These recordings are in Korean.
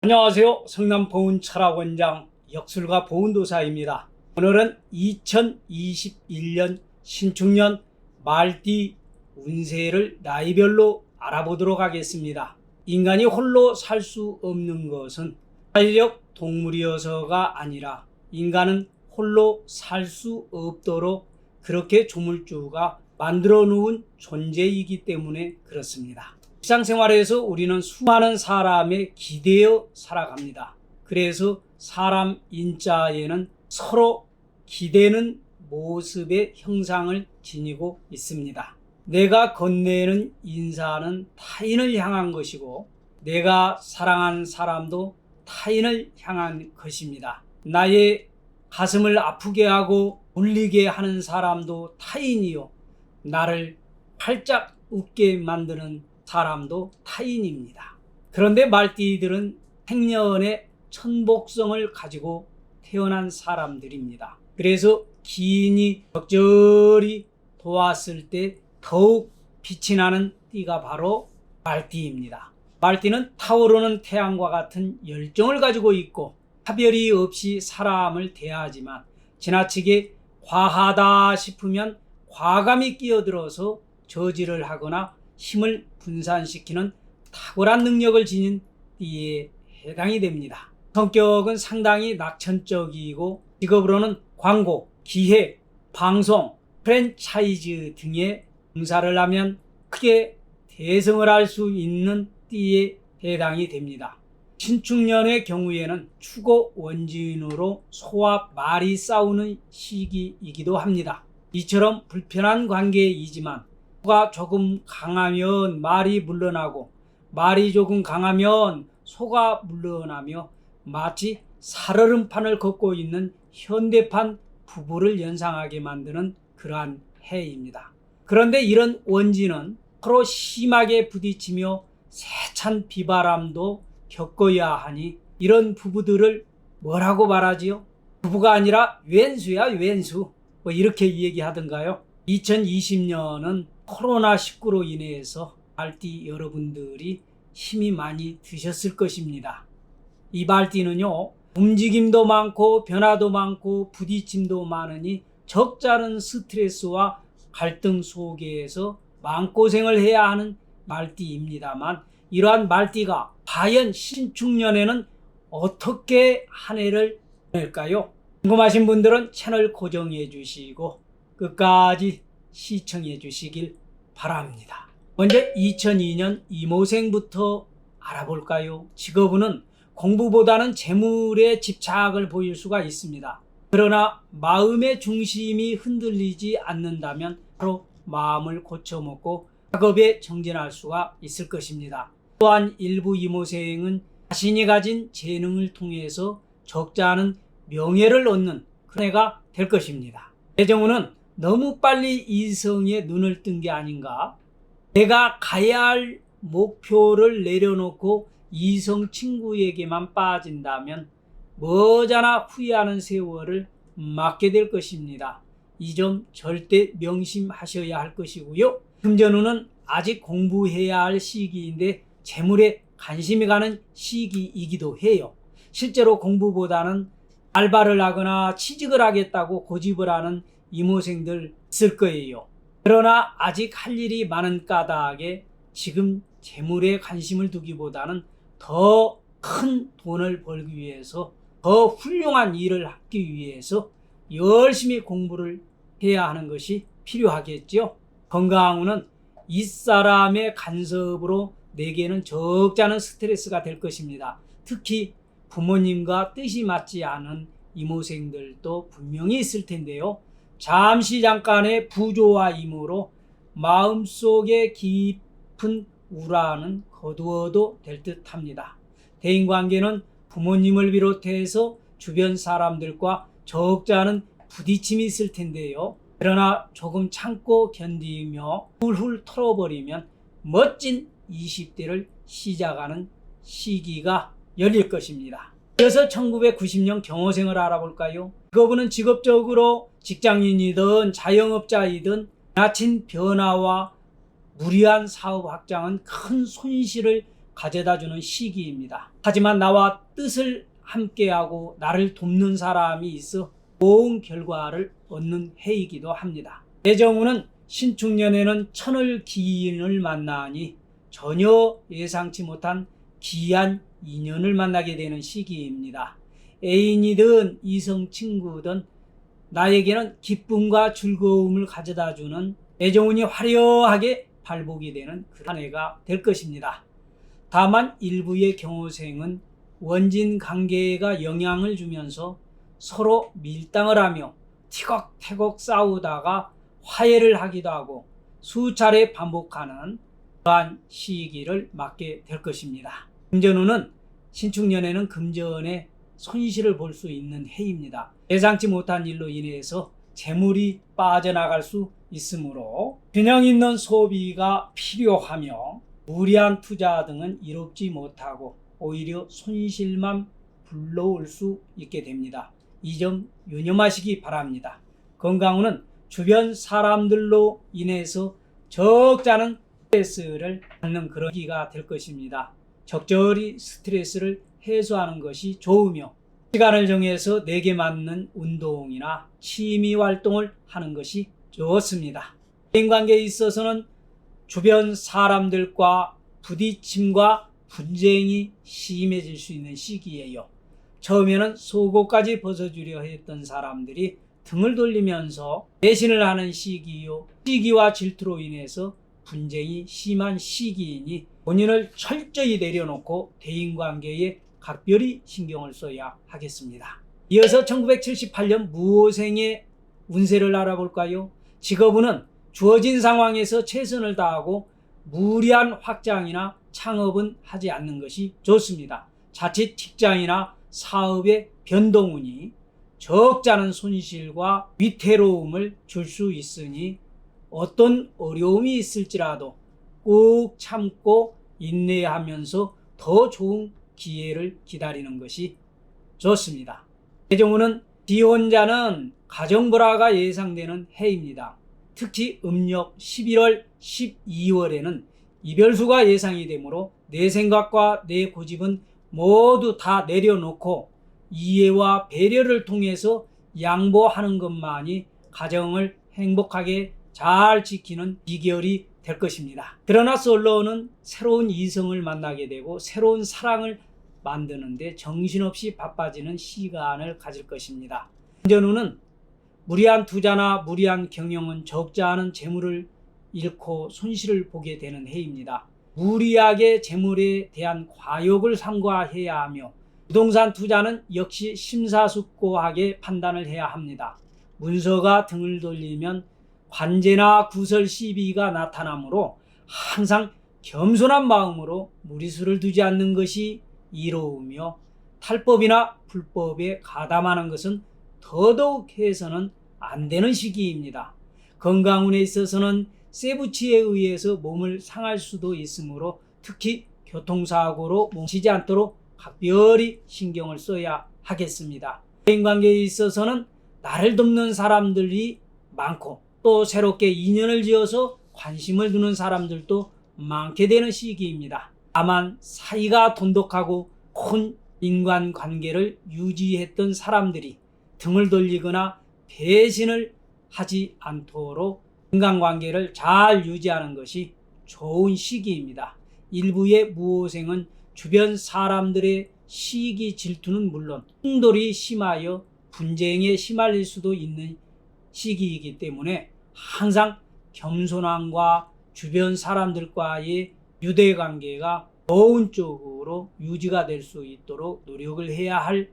안녕하세요. 성남 보훈철학원장 역술가 보훈도사입니다. 오늘은 2021년 신축년 말띠 운세를 나이별로 알아보도록 하겠습니다. 인간이 홀로 살 수 없는 것은 사회적 동물이어서가 아니라 인간은 홀로 살 수 없도록 그렇게 조물주가 만들어 놓은 존재이기 때문에 그렇습니다. 일상생활에서 우리는 수많은 사람에 기대어 살아갑니다. 그래서 사람 인자에는 서로 기대는 모습의 형상을 지니고 있습니다. 내가 건네는 인사는 타인을 향한 것이고 내가 사랑하는 사람도 타인을 향한 것입니다. 나의 가슴을 아프게 하고 울리게 하는 사람도 타인이요, 나를 활짝 웃게 만드는 사람도 타인입니다. 그런데 말띠들은 생년의 천복성을 가지고 태어난 사람들입니다. 그래서 기인이 적절히 도왔을 때 더욱 빛이 나는 띠가 바로 말띠입니다. 말띠는 타오르는 태양과 같은 열정을 가지고 있고 차별이 없이 사람을 대하지만 지나치게 과하다 싶으면 과감히 끼어들어서 저지를 하거나 힘을 분산시키는 탁월한 능력을 지닌 띠에 해당이 됩니다. 성격은 상당히 낙천적이고 직업으로는 광고, 기획, 방송, 프랜차이즈 등의 봉사를 하면 크게 대성을 할 수 있는 띠에 해당이 됩니다. 신축년의 경우에는 축오 원진으로 소와 말이 싸우는 시기이기도 합니다. 이처럼 불편한 관계이지만 소가 조금 강하면 말이 물러나고 말이 조금 강하면 소가 물러나며 마치 살얼음판을 걷고 있는 현대판 부부를 연상하게 만드는 그러한 해입니다. 그런데 이런 원진은 서로 심하게 부딪히며 세찬 비바람도 겪어야 하니 이런 부부들을 뭐라고 말하지요? 부부가 아니라 왼수야 왼수, 뭐 이렇게 얘기하던가요? 2020년은 코로나19로 인해서 말띠 여러분들이 힘이 많이 드셨을 것입니다. 이 말띠는요, 움직임도 많고 변화도 많고 부딪힘도 많으니 적잖은 스트레스와 갈등 속에서 마음고생을 해야 하는 말띠입니다만, 이러한 말띠가 과연 신축년에는 어떻게 한 해를 보낼까요? 궁금하신 분들은 채널 고정해 주시고 끝까지 시청해 주시길 바랍니다. 먼저 2002년 이모생부터 알아볼까요? 직업운은 공부보다는 재물에 집착을 보일 수가 있습니다. 그러나 마음의 중심이 흔들리지 않는다면 바로 마음을 고쳐먹고 작업에 정진할 수가 있을 것입니다. 또한 일부 이모생은 자신이 가진 재능을 통해서 적지 않은 명예를 얻는 그런 해가 될 것입니다. 대정운은 너무 빨리 이성에 눈을 뜬 게 아닌가? 내가 가야 할 목표를 내려놓고 이성 친구에게만 빠진다면 머지않아 후회하는 세월을 맞게 될 것입니다. 이 점 절대 명심하셔야 할 것이고요. 금전운은 아직 공부해야 할 시기인데 재물에 관심이 가는 시기이기도 해요. 실제로 공부보다는 알바를 하거나 취직을 하겠다고 고집을 하는 이모생들 있을 거예요. 그러나 아직 할 일이 많은 까닭에 지금 재물에 관심을 두기보다는 더 큰 돈을 벌기 위해서, 더 훌륭한 일을 하기 위해서 열심히 공부를 해야 하는 것이 필요하겠죠. 건강운은 잇사람의 간섭으로 내게는 적지 않은 스트레스가 될 것입니다. 특히 부모님과 뜻이 맞지 않은 이모생들도 분명히 있을 텐데요. 잠깐의 부조와 임으로 마음속에 깊은 우라는 거두어도 될 듯합니다. 대인관계는 부모님을 비롯해서 주변 사람들과 적지 않은 부딪힘이 있을 텐데요. 그러나 조금 참고 견디며 훌훌 털어버리면 멋진 20대를 시작하는 시기가 열릴 것입니다. 그래서 1990년 경호생을 알아볼까요? 그분은 직업적으로 직장인이든 자영업자이든 지나친 변화와 무리한 사업 확장은 큰 손실을 가져다주는 시기입니다. 하지만 나와 뜻을 함께하고 나를 돕는 사람이 있어 좋은 결과를 얻는 해이기도 합니다. 대정운은 신축년에는 천을 기인을 만나니 전혀 예상치 못한 귀한 인연을 만나게 되는 시기입니다. 애인이든 이성 친구든 나에게는 기쁨과 즐거움을 가져다주는 대정운이 화려하게 발복이 되는 한 해가 될 것입니다. 다만 일부의 경호생은 원진 관계가 영향을 주면서 서로 밀당을 하며 티격태격 싸우다가 화해를 하기도 하고 수차례 반복하는 그러한 시기를 맞게 될 것입니다. 금전운은 신축년에는 금전의 손실을 볼 수 있는 해입니다. 예상치 못한 일로 인해서 재물이 빠져나갈 수 있으므로 균형 있는 소비가 필요하며 무리한 투자 등은 이롭지 못하고 오히려 손실만 불러올 수 있게 됩니다. 이 점 유념하시기 바랍니다. 건강운은 주변 사람들로 인해서 적잖은 스트레스를 받는 그런 기가 될 것입니다. 적절히 스트레스를 해소하는 것이 좋으며 시간을 정해서 내게 맞는 운동이나 취미 활동을 하는 것이 좋습니다. 인간관계에 있어서는 주변 사람들과 부딪힘과 분쟁이 심해질 수 있는 시기예요. 처음에는 속옷까지 벗어주려 했던 사람들이 등을 돌리면서 배신을 하는 시기요. 시기와 질투로 인해서 분쟁이 심한 시기이니 본인을 철저히 내려놓고 대인관계에 각별히 신경을 써야 하겠습니다. 이어서 1978년 무호생의 운세를 알아볼까요? 직업운은 주어진 상황에서 최선을 다하고 무리한 확장이나 창업은 하지 않는 것이 좋습니다. 자칫 직장이나 사업의 변동운이 적잖은 손실과 위태로움을 줄 수 있으니 어떤 어려움이 있을지라도 꼭 참고 인내하면서 더 좋은 기회를 기다리는 것이 좋습니다. 대정운은 비혼자는 가정불화가 예상되는 해입니다. 특히 음력 11월, 12월에는 이별수가 예상이 되므로 내 생각과 내 고집은 모두 다 내려놓고 이해와 배려를 통해서 양보하는 것만이 가정을 행복하게 잘 지키는 비결이 될 것입니다. 그러나 솔로는 새로운 이성을 만나게 되고 새로운 사랑을 만드는데 정신없이 바빠지는 시간을 가질 것입니다. 금전운은 무리한 투자나 무리한 경영은 적지 않은 재물을 잃고 손실을 보게 되는 해입니다. 무리하게 재물에 대한 과욕을 삼가해야 하며 부동산 투자는 역시 심사숙고하게 판단을 해야 합니다. 문서가 등을 돌리면 관제나 구설 시비가 나타나므로 항상 겸손한 마음으로 무리수를 두지 않는 것이 이로우며 탈법이나 불법에 가담하는 것은 더더욱 해서는 안 되는 시기입니다. 건강운에 있어서는 쇠붙이에 의해서 몸을 상할 수도 있으므로 특히 교통사고로 뭉치지 않도록 각별히 신경을 써야 하겠습니다. 인간관계에 있어서는 나를 돕는 사람들이 많고 또 새롭게 인연을 지어서 관심을 두는 사람들도 많게 되는 시기입니다. 다만 사이가 돈독하고 큰 인간관계를 유지했던 사람들이 등을 돌리거나 배신을 하지 않도록 인간관계를 잘 유지하는 것이 좋은 시기입니다. 일부의 무호생은 주변 사람들의 시기 질투는 물론 충돌이 심하여 분쟁에 시말릴 수도 있는 시기이기 때문에 항상 겸손함과 주변 사람들과의 유대관계가 좋은 쪽으로 유지가 될 수 있도록 노력을 해야 할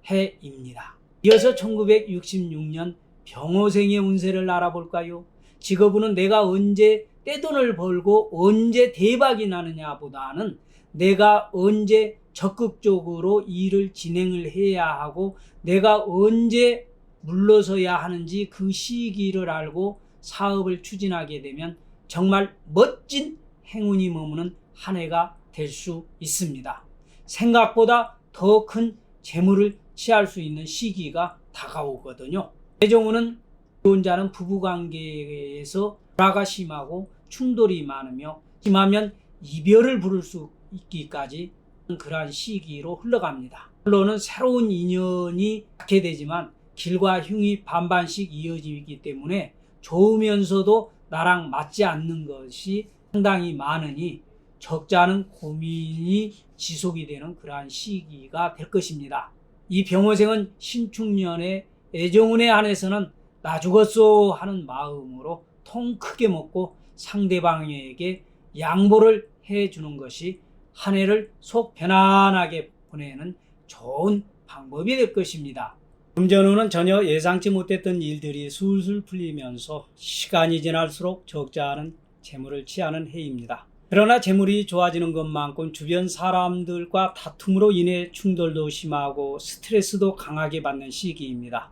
해입니다. 이어서 1966년 병호생의 운세를 알아볼까요? 직업운은 내가 언제 떼돈을 벌고 언제 대박이 나느냐 보다는 내가 언제 적극적으로 일을 진행을 해야 하고 내가 언제 물러서야 하는지 그 시기를 알고 사업을 추진하게 되면 정말 멋진 행운이 머무는 한 해가 될 수 있습니다. 생각보다 더 큰 재물을 취할 수 있는 시기가 다가오거든요. 대정운은 비혼자는 부부관계에서 불화가 심하고 충돌이 많으며 심하면 이별을 부를 수 있기까지 그러한 시기로 흘러갑니다. 물론은 새로운 인연이 갖게 되지만 길과 흉이 반반씩 이어지기 때문에 좋으면서도 나랑 맞지 않는 것이 상당히 많으니 적지 않은 고민이 지속이 되는 그러한 시기가 될 것입니다. 이 병호생은 신축년의 애정운에 한해서는 나 죽었소 하는 마음으로 통 크게 먹고 상대방에게 양보를 해주는 것이 한 해를 속 편안하게 보내는 좋은 방법이 될 것입니다. 금전운은 전혀 예상치 못했던 일들이 술술 풀리면서 시간이 지날수록 적지 않은 재물을 취하는 해입니다. 그러나 재물이 좋아지는 것만큼 주변 사람들과 다툼으로 인해 충돌도 심하고 스트레스도 강하게 받는 시기입니다.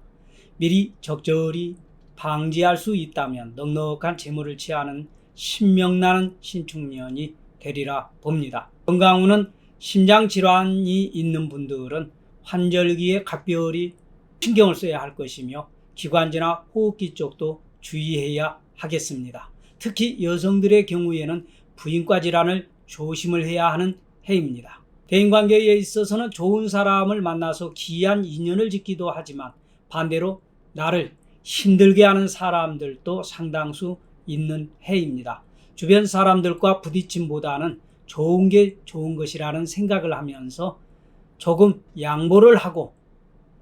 미리 적절히 방지할 수 있다면 넉넉한 재물을 취하는 신명나는 신축년이 되리라 봅니다. 건강운은 심장질환이 있는 분들은 환절기에 각별히 신경을 써야 할 것이며 기관지나 호흡기 쪽도 주의해야 하겠습니다. 특히 여성들의 경우에는 부인과 질환을 조심을 해야 하는 해입니다. 대인관계에 있어서는 좋은 사람을 만나서 귀한 인연을 짓기도 하지만 반대로 나를 힘들게 하는 사람들도 상당수 있는 해입니다. 주변 사람들과 부딪힘보다는 좋은 게 좋은 것이라는 생각을 하면서 조금 양보를 하고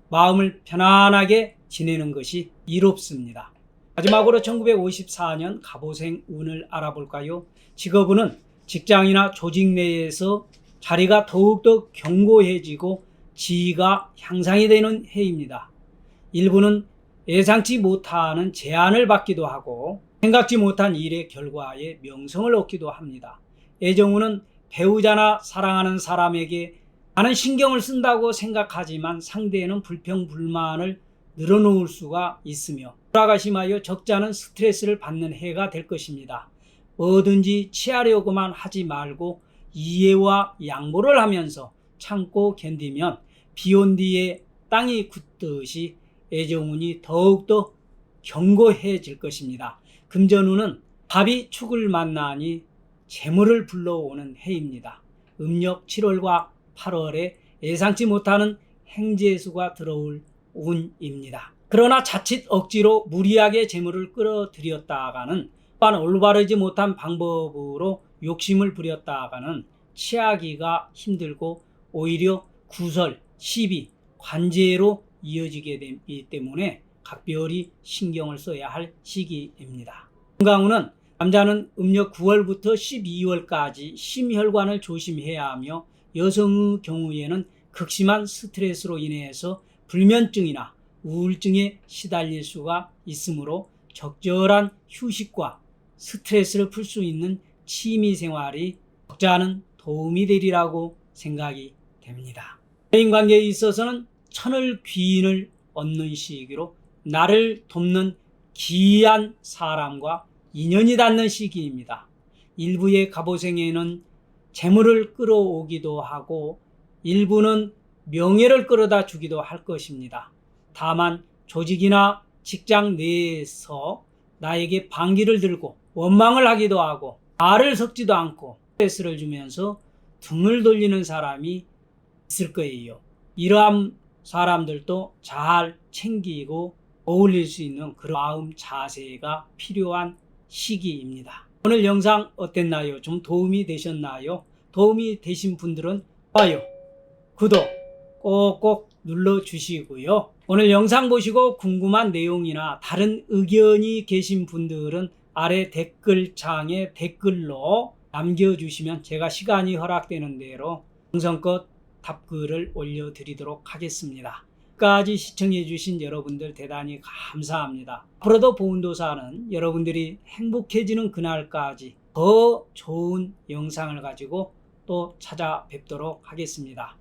마음을 편안하게 지내는 것이 이롭습니다. 마지막으로 1954년 갑오생 운을 알아볼까요? 직업운은 직장이나 조직 내에서 자리가 더욱더 견고해지고 지위가 향상이 되는 해입니다. 일부는 예상치 못하는 제안을 받기도 하고 생각지 못한 일의 결과에 명성을 얻기도 합니다. 애정운은 배우자나 사랑하는 사람에게 나는 신경을 쓴다고 생각하지만 상대는 불평불만을 늘어놓을 수가 있으며 돌아가심하여 적지 않은 스트레스를 받는 해가 될 것입니다. 뭐든지 취하려고만 하지 말고 이해와 양보를 하면서 참고 견디면 비온 뒤에 땅이 굳듯이 애정운이 더욱더 견고해질 것입니다. 금전운은 갑이 축을 만나니 재물을 불러오는 해입니다. 음력 7월과 8월에 예상치 못하는 행재수가 들어올 운입니다. 그러나 자칫 억지로 무리하게 재물을 끌어들였다가는 또한 올바르지 못한 방법으로 욕심을 부렸다가는 취하기가 힘들고 오히려 구설, 시비, 관제로 이어지게 되기 때문에 각별히 신경을 써야 할 시기입니다. 건강운은 남자는 음력 9월부터 12월까지 심혈관을 조심해야 하며 여성의 경우에는 극심한 스트레스로 인해서 불면증이나 우울증에 시달릴 수가 있으므로 적절한 휴식과 스트레스를 풀 수 있는 취미생활이 적지 않은 도움이 되리라고 생각이 됩니다. 대인관계에 있어서는 천을 귀인을 얻는 시기로 나를 돕는 귀한 사람과 인연이 닿는 시기입니다. 일부의 갑오생에는 재물을 끌어오기도 하고 일부는 명예를 끌어다 주기도 할 것입니다. 다만 조직이나 직장 내에서 나에게 반기를 들고 원망을 하기도 하고 말을 섞지도 않고 스트레스를 주면서 등을 돌리는 사람이 있을 거예요. 이러한 사람들도 잘 챙기고 어울릴 수 있는 그런 마음 자세가 필요한 시기입니다. 오늘 영상 어땠나요? 좀 도움이 되셨나요? 도움이 되신 분들은 좋아요, 구독 꼭꼭 눌러주시고요. 오늘 영상 보시고 궁금한 내용이나 다른 의견이 계신 분들은 아래 댓글창에 댓글로 남겨주시면 제가 시간이 허락되는 대로 정성껏 답글을 올려드리도록 하겠습니다. 끝까지 시청해주신 여러분들 대단히 감사합니다. 앞으로도 보온도사는 여러분들이 행복해지는 그날까지 더 좋은 영상을 가지고 또 찾아뵙도록 하겠습니다.